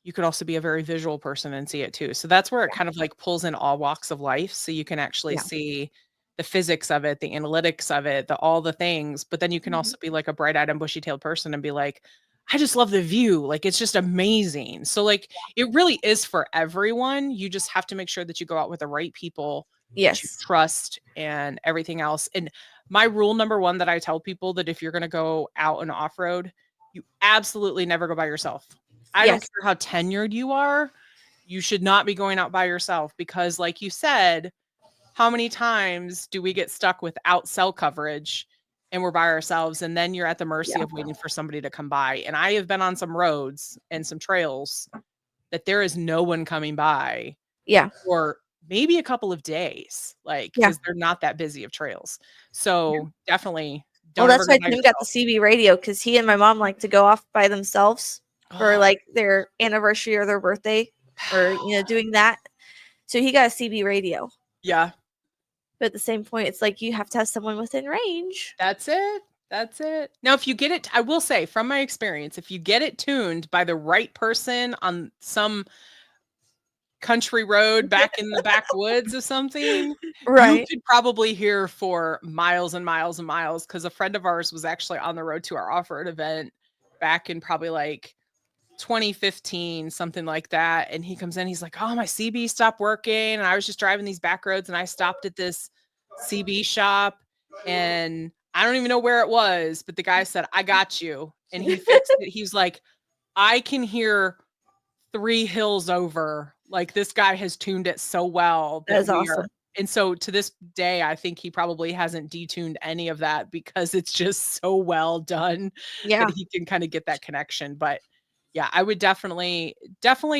you could also be a very visual person and see it too. So that's where it kind of like pulls in all walks of life. So you can actually Yeah. see the physics of it, the analytics of it, all the things. But then you can Mhm. also be like a bright-eyed and bushy-tailed person and be like, I just love the view. Like, it's just amazing. So like, it really is for everyone. You just have to make sure that you go out with the right people that you Yes. trust and everything else. And my rule number one that I tell people, that if you're going to go out and off-road, you absolutely never go by yourself. I don't Yes. care how tenured you are, you should not be going out by yourself, because like you said, how many times do we get stuck without cell coverage and we're by ourselves, and then you're at the mercy of waiting for somebody to come by? And I have been on some roads and some trails that there is no one coming by Yeah. for maybe a couple of days, like, Yeah. because they're not that busy of trails. So definitely Well, don't ever that's go why by Tim got the yourself. CB radio, because he and my mom like to go off by themselves for Oh, like their anniversary or their birthday, or doing that. So he got a CB radio. yeah, But at the same point, it's like you have to have someone within range. that's it. That's it. Now, if you get it, I will say from my experience, if you get it tuned by the right person on some country road back in the backwoods of something, you could probably hear for miles and miles and miles. Because a friend of ours was actually on the road to our off-road event back in probably like 2015, something like that. And he comes in, he's like, oh, my CB stopped working. And I was just driving these back roads and I stopped at this CB shop and I don't even know where it was, but the guy said, I got you. And he fixed it. He was like, I can hear 3 hills over. Like, this guy has tuned it so well That that is we awesome. are. And so to this day, I think he probably hasn't detuned any of that because it's just so well done Yeah. that he can kind of get that connection. But yeah, I would definitely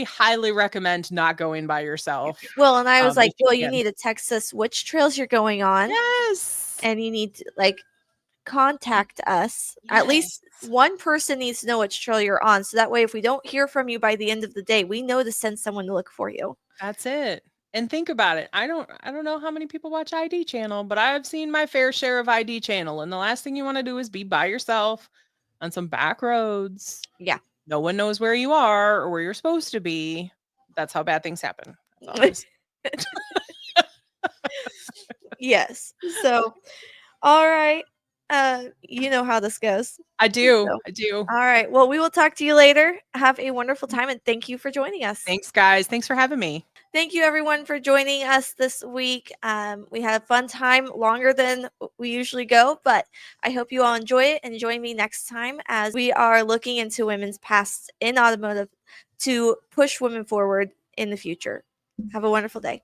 highly recommend not going by yourself. Well, and I was like, if you well, you can. need to text us which trails you're going on, Yes. and you need to like contact us. At least one person needs to know which trail you're on, so that way if we don't hear from you by the end of the day, we know to send someone to look for you. That's it. And think about it. I don't know how many people watch ID channel, but I've seen my fair share of ID channel. And the last thing you want to do is be by yourself on some back roads. Yeah. No one knows where you are or where you're supposed to be. That's how bad things happen. That's all I'm gonna say. Yes. So, all right. You know how this goes. I do. So, I do. all right. Well, we will talk to you later. Have a wonderful time, and thank you for joining us. Thanks, guys. Thanks for having me. Thank you, everyone, for joining us this week. We had a fun time, longer than we usually go, but I hope you all enjoy it, and join me next time as we are looking into women's past in automotive to push women forward in the future. Have a wonderful day.